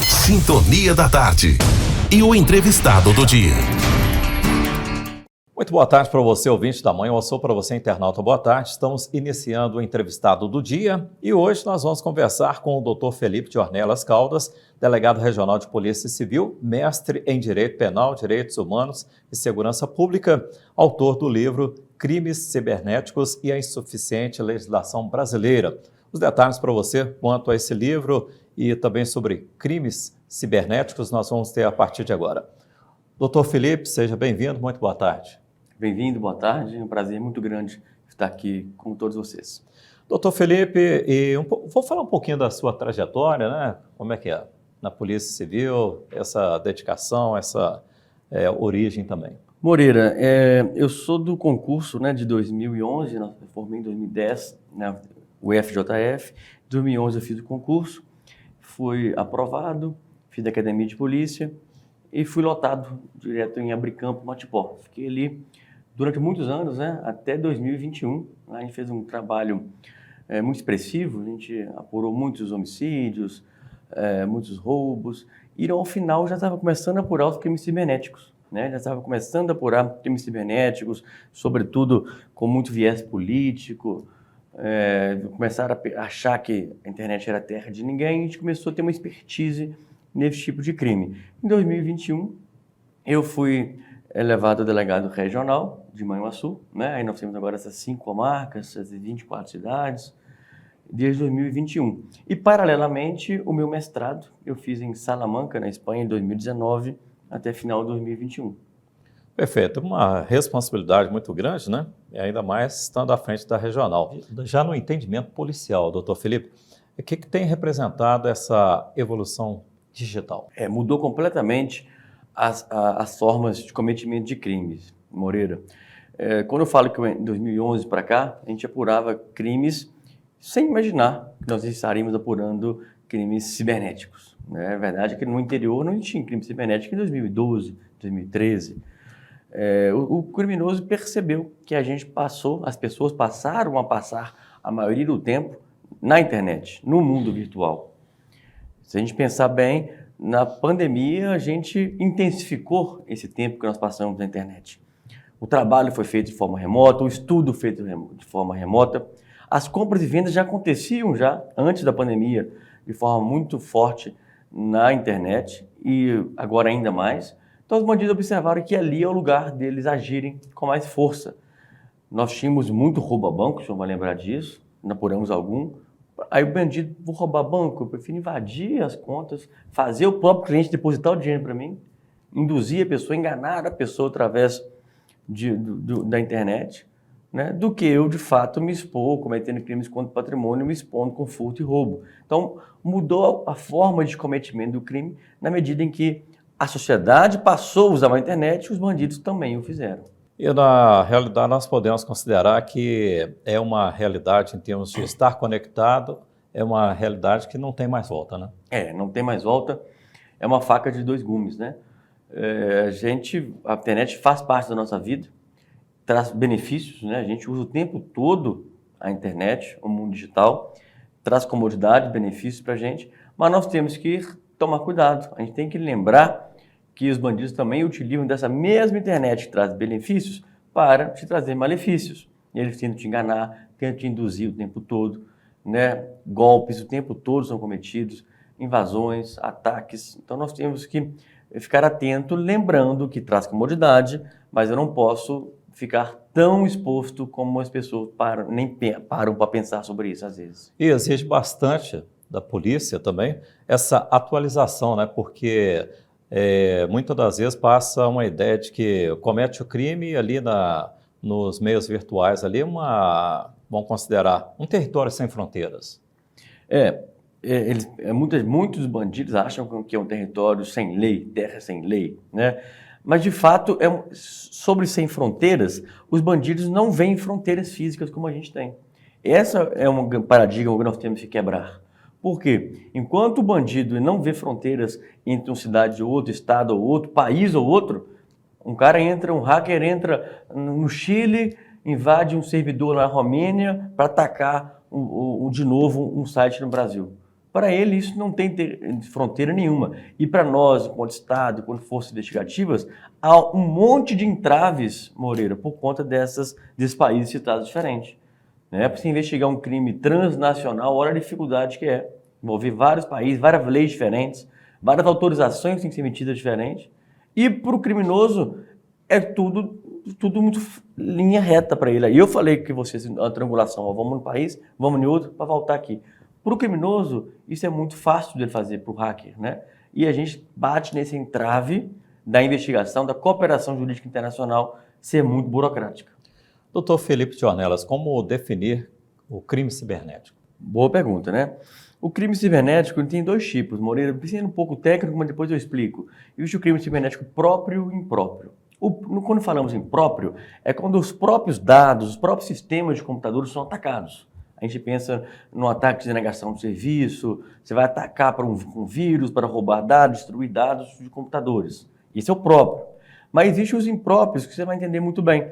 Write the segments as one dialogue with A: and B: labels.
A: Sintonia da Tarde. E o entrevistado do dia.
B: Muito boa tarde para você, ouvinte da Manhã, ou sou para você, internauta. Boa tarde. Estamos iniciando o entrevistado do dia e hoje nós vamos conversar com o Dr. Felipe de Ornelas Caldas, delegado regional de Polícia Civil, mestre em Direito Penal, Direitos Humanos e Segurança Pública, autor do livro Crimes Cibernéticos e a Insuficiente Legislação Brasileira. Os detalhes para você quanto a esse livro e também sobre crimes cibernéticos nós vamos ter a partir de agora. Doutor Felipe, seja bem-vindo, muito boa tarde.
C: Bem-vindo, boa tarde. É um prazer muito grande estar aqui com todos vocês.
B: Doutor Felipe, vou falar um pouquinho da sua trajetória, né? Como é que é na Polícia Civil, essa dedicação, essa origem também.
C: Moreira, eu sou do concurso de 2011, eu formei em 2010, o FJF. Em 2011 eu fiz o concurso, fui aprovado, fiz a Academia de Polícia e fui lotado direto em Abricampo, Matipó. Fiquei ali durante muitos anos, até 2021. A gente fez um trabalho muito expressivo, a gente apurou muitos homicídios, muitos roubos, e ao final já estava começando a apurar os crimes cibernéticos. Já estava começando a apurar crimes cibernéticos, sobretudo com muito viés político. Começaram a achar que a internet era terra de ninguém, e a gente começou a ter uma expertise nesse tipo de crime. Em 2021, eu fui elevado a delegado regional de Manhuaçu, Aí nós temos agora essas 5 comarcas, essas 24 cidades, desde 2021. E, paralelamente, o meu mestrado eu fiz em Salamanca, na Espanha, em 2019, até final de 2021.
B: Perfeito, uma responsabilidade muito grande, né? E ainda mais estando à frente da regional. Já no entendimento policial, doutor Felipe, o que tem representado essa evolução digital?
C: Mudou completamente as formas de cometimento de crimes, Moreira. Quando eu falo que em 2011 para cá, a gente apurava crimes sem imaginar que nós estaríamos apurando crimes cibernéticos. É verdade que no interior não tinha crime cibernético em 2012, 2013. O criminoso percebeu que as pessoas passaram a passar a maioria do tempo na internet, no mundo virtual. Se a gente pensar bem, na pandemia a gente intensificou esse tempo que nós passamos na internet. O trabalho foi feito de forma remota, o estudo feito de forma remota. As compras e vendas já aconteciam antes da pandemia de forma muito forte na internet e agora ainda mais. Então os bandidos observaram que ali é o lugar deles agirem com mais força. Nós tínhamos muito roubo-banco, o senhor vai lembrar disso, apuramos algum. Aí o bandido, vou roubar banco, eu prefiro invadir as contas, fazer o próprio cliente depositar o dinheiro para mim, induzir a pessoa, enganar a pessoa através da internet, do que eu, de fato, me expor, cometendo crimes contra o patrimônio, me expondo com furto e roubo. Então, mudou a forma de cometimento do crime na medida em que a sociedade passou a usar a internet e os bandidos também o fizeram.
B: E na realidade nós podemos considerar que é uma realidade em termos de estar conectado, é uma realidade que não tem mais volta, né?
C: Não tem mais volta, é uma faca de 2 gumes, A internet faz parte da nossa vida, traz benefícios, A gente usa o tempo todo a internet, o mundo digital, traz comodidade, benefícios para a gente, mas nós temos que tomar cuidado, a gente tem que lembrar que os bandidos também utilizam dessa mesma internet que traz benefícios para te trazer malefícios. E eles tentam te enganar, tentam te induzir o tempo todo, Golpes o tempo todo são cometidos, invasões, ataques. Então nós temos que ficar atento, lembrando que traz comodidade, mas eu não posso ficar tão exposto como as pessoas nem param para pensar sobre isso às vezes.
B: E exige bastante da polícia também essa atualização, Porque muitas das vezes passa uma ideia de que comete o crime ali nos meios virtuais, vamos considerar, um território sem fronteiras.
C: Muitos bandidos acham que é um território sem lei, terra sem lei, Mas, de fato, sobre sem fronteiras, os bandidos não veem fronteiras físicas como a gente tem. Essa é um paradigma que nós temos que quebrar. Por quê? Enquanto o bandido não vê fronteiras entre uma cidade ou outro, estado ou outro, país ou outro, um hacker entra no Chile, invade um servidor na Romênia para atacar de novo um site no Brasil. Para ele, isso não tem fronteira nenhuma. E para nós, enquanto Estado, enquanto forças investigativas, há um monte de entraves, Moreira, por conta desses países citados diferentes. Né? Para você investigar um crime transnacional, olha a dificuldade que é. Envolver vários países, várias leis diferentes, várias autorizações que têm que ser emitidas diferentes. E para o criminoso, é tudo muito linha reta para ele. Aí eu falei que vocês, a triangulação, ó, vamos num país, vamos em outro, para voltar aqui. Para o criminoso, isso é muito fácil de ele fazer, para o hacker, né? E a gente bate nesse entrave da investigação, da cooperação jurídica internacional ser muito burocrática.
B: Doutor Felipe de Ornelas, como definir o crime cibernético?
C: Boa pergunta, né? O crime cibernético tem dois tipos, Moreira. Precisa um pouco técnico, mas depois eu explico. Existe o crime cibernético próprio e impróprio. Quando falamos em próprio, é quando os próprios dados, os próprios sistemas de computadores são atacados. A gente pensa no ataque de denegação de serviço, você vai atacar para um vírus, para roubar dados, destruir dados de computadores. Isso é o próprio. Mas existem os impróprios, que você vai entender muito bem.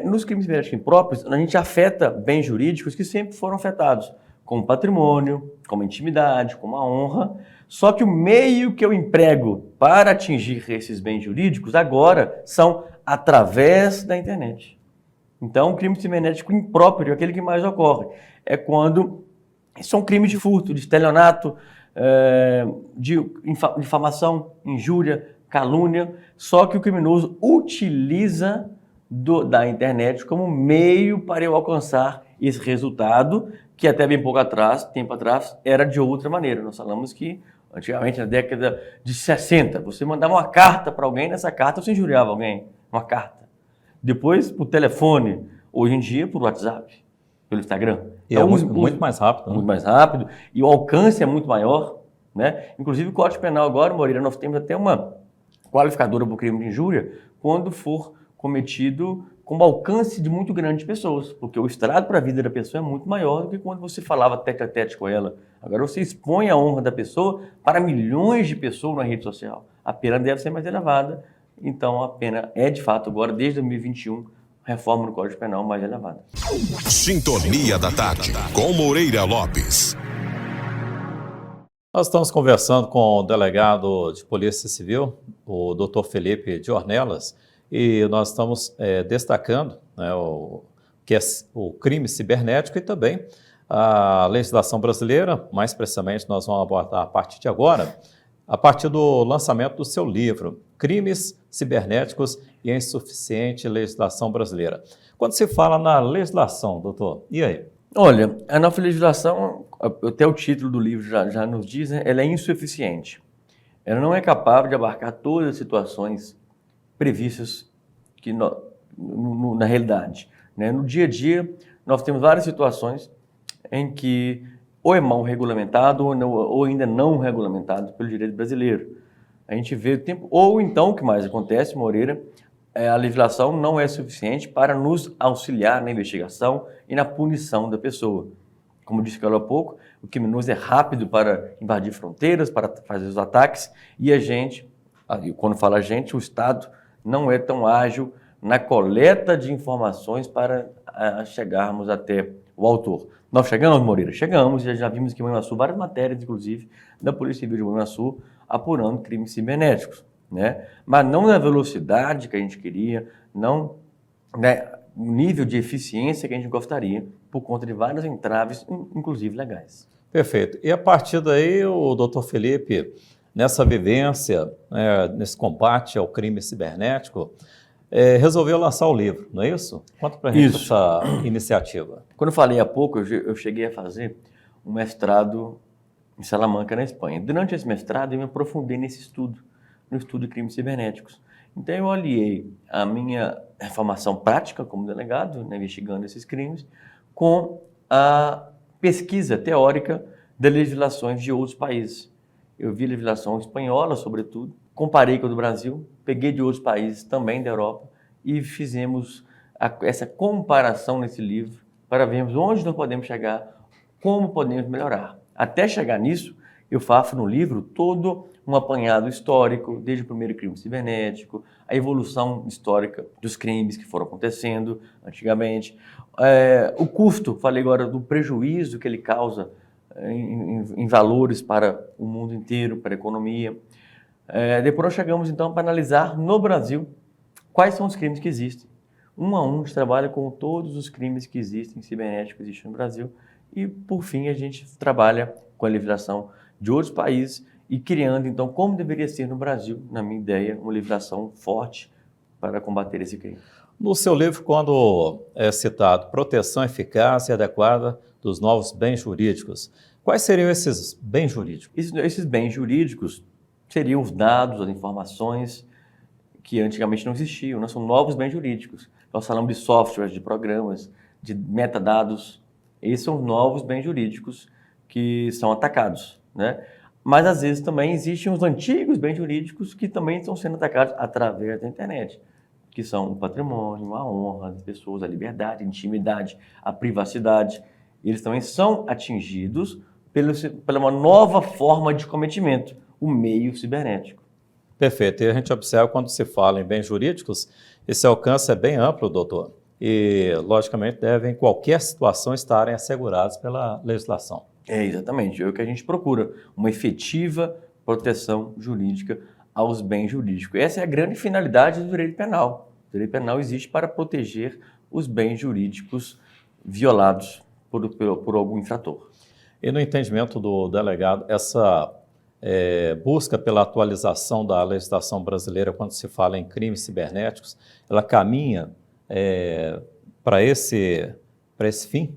C: Nos crimes cibernéticos impróprios, a gente afeta bens jurídicos que sempre foram afetados, como patrimônio, como intimidade, como a honra. Só que o meio que eu emprego para atingir esses bens jurídicos agora são através da internet. Então, o crime cibernético impróprio, aquele que mais ocorre, é quando são crimes de furto, de estelionato, de difamação, injúria, calúnia, só que o criminoso utiliza da internet como meio para eu alcançar esse resultado, que até bem pouco tempo atrás, era de outra maneira. Nós falamos que, antigamente, na década de 60, você mandava uma carta para alguém, nessa carta você injuriava alguém, uma carta. Depois, por telefone, hoje em dia, por WhatsApp, pelo Instagram.
B: E então, muito mais rápido.
C: Muito mais rápido, e o alcance é muito maior, né? Inclusive, o Código Penal agora, Moreira, nós temos até uma qualificadora para o crime de injúria quando for cometido com um alcance de muito grande de pessoas, porque o estrago para a vida da pessoa é muito maior do que quando você falava tete a tete com ela. Agora você expõe a honra da pessoa para milhões de pessoas na rede social. A pena deve ser mais elevada. Então, a pena é, de fato, agora, desde 2021, reforma no Código Penal mais elevada.
A: Sintonia da Tarde, com Moreira Lopes.
B: Nós estamos conversando com o delegado de Polícia Civil, o Dr. Felipe de Ornelas, e nós estamos destacando, né, que é o crime cibernético e também a legislação brasileira. Mais precisamente, nós vamos abordar a partir de agora, a partir do lançamento do seu livro, Crimes Cibernéticos e a Insuficiente Legislação Brasileira. Quando se fala na legislação, doutor, e aí?
C: Olha, a nossa legislação, até o título do livro já nos diz, né, ela é insuficiente. Ela não é capaz de abarcar todas as situações previstas na realidade. Né? No dia a dia, nós temos várias situações em que ou é mal regulamentado ou ainda não regulamentado pelo direito brasileiro. A gente vê o tempo, ou então, o que mais acontece, Moreira, a legislação não é suficiente para nos auxiliar na investigação e na punição da pessoa. Como disse há pouco, o criminoso é rápido para invadir fronteiras, para fazer os ataques, e a gente, quando fala a gente, o Estado não é tão ágil na coleta de informações para chegarmos até o autor. Nós chegamos, Moreira? Chegamos, já vimos que em Manhuaçu, várias matérias, inclusive, da Polícia Civil de Manhuaçu, apurando crimes cibernéticos, né? Mas não na velocidade que a gente queria, não, né, no nível de eficiência que a gente gostaria, por conta de vários entraves, inclusive legais.
B: Perfeito. E a partir daí, o doutor Felipe, nessa vivência, nesse combate ao crime cibernético, resolveu lançar o livro, não é isso? Conta para a gente essa iniciativa.
C: Quando eu falei há pouco, eu cheguei a fazer um mestrado em Salamanca, na Espanha. Durante esse mestrado, eu me aprofundei nesse estudo, no estudo de crimes cibernéticos. Então, eu aliei a minha formação prática como delegado, né, investigando esses crimes, com a pesquisa teórica das legislações de outros países. Eu vi a legislação espanhola, sobretudo, comparei com a do Brasil, peguei de outros países também da Europa e fizemos essa comparação nesse livro para vermos onde nós podemos chegar, como podemos melhorar. Até chegar nisso, eu faço no livro todo um apanhado histórico, desde o primeiro crime cibernético, a evolução histórica dos crimes que foram acontecendo antigamente, o custo, falei agora do prejuízo que ele causa em valores para o mundo inteiro, para a economia. Depois nós chegamos então para analisar no Brasil quais são os crimes que existem. Um a um, a gente trabalha com todos os crimes que existem, cibernéticos que existem no Brasil. E, por fim, a gente trabalha com a legislação de outros países e criando, então, como deveria ser no Brasil, na minha ideia, uma legislação forte para combater esse crime.
B: No seu livro, quando é citado proteção eficaz e adequada dos novos bens jurídicos, quais seriam esses bens jurídicos?
C: Esses bens jurídicos seriam os dados, as informações que antigamente não existiam, né? São novos bens jurídicos. Nós falamos de softwares, de programas, de metadados. Esses são novos bens jurídicos que são atacados, né? Mas, às vezes, também existem os antigos bens jurídicos que também estão sendo atacados através da internet, que são o patrimônio, a honra das pessoas, a intimidade, a privacidade. Eles também são atingidos pela uma nova forma de cometimento, o meio cibernético.
B: Perfeito. E a gente observa quando se fala em bens jurídicos, esse alcance é bem amplo, doutor. E, logicamente, devem, em qualquer situação, estarem assegurados pela legislação.
C: Exatamente. É o que a gente procura, uma efetiva proteção jurídica aos bens jurídicos. Essa é a grande finalidade do direito penal. O direito penal existe para proteger os bens jurídicos violados por algum infrator.
B: E no entendimento do delegado, essa busca pela atualização da legislação brasileira quando se fala em crimes cibernéticos, ela caminha para esse fim?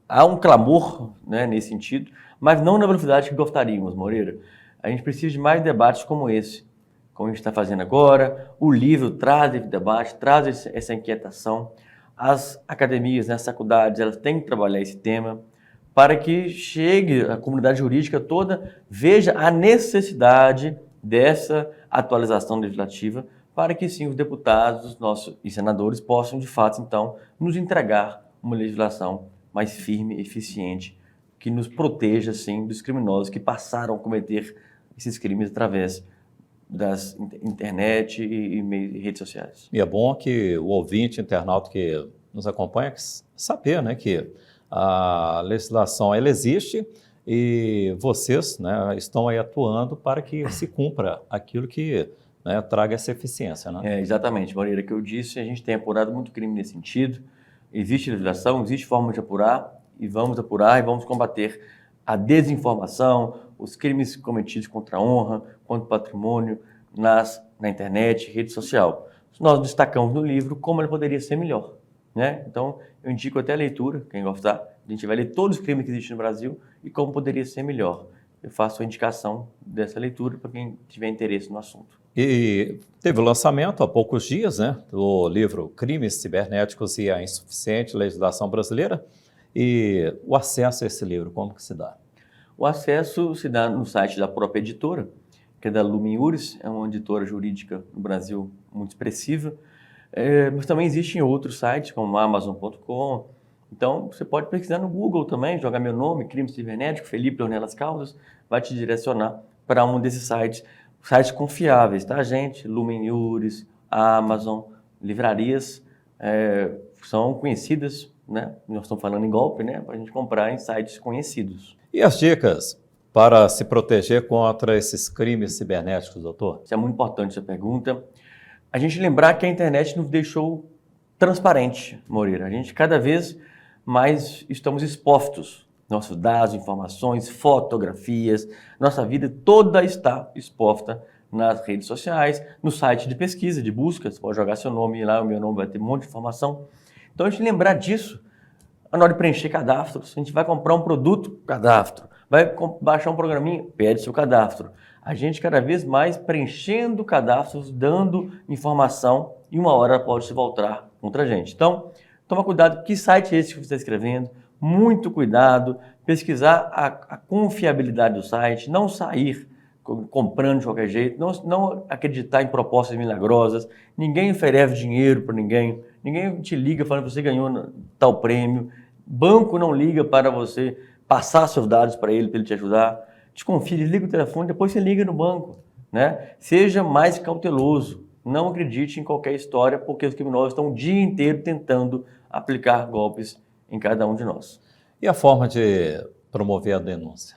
C: Há um clamor, né, nesse sentido, mas não na velocidade que gostaríamos, Moreira. A gente precisa de mais debates como esse, como a gente está fazendo agora. O livro traz esse debate, traz essa inquietação. As academias, né, as faculdades, elas têm que trabalhar esse tema para que chegue a comunidade jurídica toda, veja a necessidade dessa atualização legislativa para que sim os deputados e senadores possam de fato então nos entregar uma legislação mais firme, eficiente, que nos proteja sim dos criminosos que passaram a cometer esses crimes através das internet e redes sociais.
B: E é bom que o ouvinte, internauta que nos acompanha, saber, né, que a legislação ela existe e vocês, né, estão aí atuando para que se cumpra aquilo que, né, traga essa eficiência, né?
C: Exatamente, Moreira, que eu disse, a gente tem apurado muito crime nesse sentido. Existe legislação, existe forma de apurar e vamos combater a desinformação, os crimes cometidos contra a honra, contra o patrimônio na internet, rede social. Nós destacamos no livro como ele poderia ser melhor, né? Então, eu indico até a leitura, quem gostar, a gente vai ler todos os crimes que existem no Brasil e como poderia ser melhor. Eu faço a indicação dessa leitura para quem tiver interesse no assunto.
B: E teve o lançamento há poucos dias, né, do livro Crimes Cibernéticos e a Insuficiente Legislação Brasileira. E o acesso a esse livro, como que se dá?
C: O acesso se dá no site da própria editora, que é da Lumen Juris, é uma editora jurídica no Brasil muito expressiva, mas também existem outros sites, como Amazon.com. Então, você pode pesquisar no Google também, jogar meu nome, Crime Cibernético, Felipe Ornelas Caldas, vai te direcionar para um desses sites confiáveis, tá, gente? Lumen Juris, Amazon, livrarias são conhecidas, né? Nós estamos falando em golpe, né? Para a gente comprar em sites conhecidos.
B: E as dicas para se proteger contra esses crimes cibernéticos, doutor?
C: Isso é muito importante, essa pergunta. A gente lembrar que a internet nos deixou transparente, Moreira. A gente cada vez mais estamos expostos. Nossos dados, informações, fotografias, nossa vida toda está exposta nas redes sociais, no site de pesquisa, de busca. Você pode jogar seu nome lá, o meu nome vai ter um monte de informação. Então, a gente lembrar disso, na hora de preencher cadastros, a gente vai comprar um produto, cadastro. Vai baixar um programinha, pede seu cadastro. A gente cada vez mais preenchendo cadastros, dando informação e uma hora pode se voltar contra a gente. Então, toma cuidado, que site é esse que você está escrevendo? Muito cuidado, pesquisar a confiabilidade do site, não sair comprando de qualquer jeito, não acreditar em propostas milagrosas, ninguém oferece dinheiro para ninguém te liga falando que você ganhou tal prêmio, banco não liga para você passar seus dados para ele te ajudar, desconfie, desliga o telefone, depois você liga no banco, né? Seja mais cauteloso, não acredite em qualquer história, porque os criminosos estão o dia inteiro tentando aplicar golpes em cada um de nós.
B: E a forma de promover a denúncia?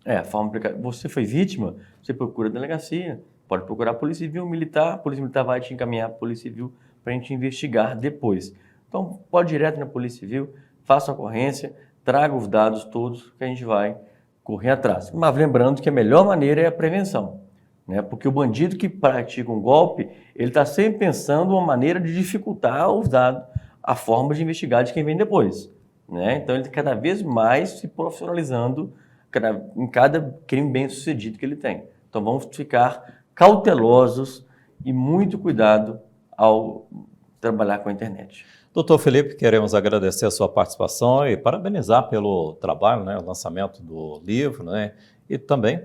C: A forma, você foi vítima, você procura a delegacia, pode procurar a Polícia Civil Militar, a Polícia Militar vai te encaminhar a Polícia Civil para a gente investigar depois. Então, pode ir direto na Polícia Civil, faça a ocorrência, traga os dados todos que a gente vai correr atrás. Mas lembrando que a melhor maneira é a prevenção, né? Porque o bandido que pratica um golpe, ele está sempre pensando uma maneira de dificultar os dados, a forma de investigar de quem vem depois, né? Então, ele está cada vez mais se profissionalizando em cada crime bem sucedido que ele tem. Então, vamos ficar cautelosos e muito cuidado ao trabalhar com a internet.
B: Doutor Felipe, queremos agradecer a sua participação e parabenizar pelo trabalho, né, o lançamento do livro, né, e também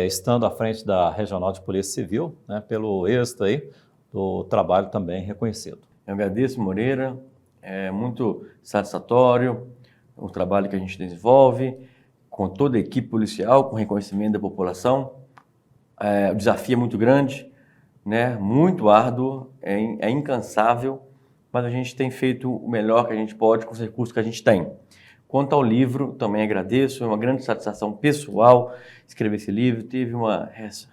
B: estando à frente da Regional de Polícia Civil, né, pelo êxito aí do trabalho também reconhecido.
C: Eu agradeço, Moreira, é muito satisfatório o trabalho que a gente desenvolve com toda a equipe policial, com reconhecimento da população. O desafio é muito grande, né, muito árduo, é incansável, mas a gente tem feito o melhor que a gente pode com os recursos que a gente tem. Quanto ao livro, também agradeço, é uma grande satisfação pessoal escrever esse livro, teve uma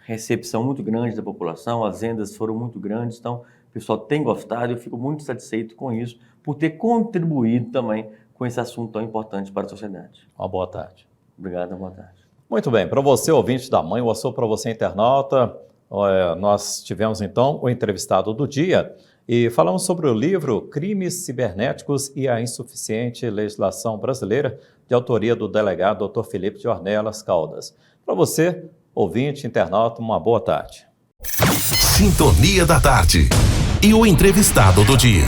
C: recepção muito grande da população, as vendas foram muito grandes, então o pessoal tem gostado, eu fico muito satisfeito com isso, por ter contribuído também com esse assunto tão importante para a sociedade.
B: Uma boa tarde.
C: Obrigado, boa tarde.
B: Muito bem, para você, ouvinte da Manhã, ou para você, internauta, nós tivemos então o entrevistado do dia, e falamos sobre o livro Crimes Cibernéticos e a Insuficiente Legislação Brasileira, de autoria do delegado Dr. Felipe de Ornelas Caldas. Para você, ouvinte, internauta, uma boa tarde.
A: Sintonia da Tarde. E o entrevistado do dia.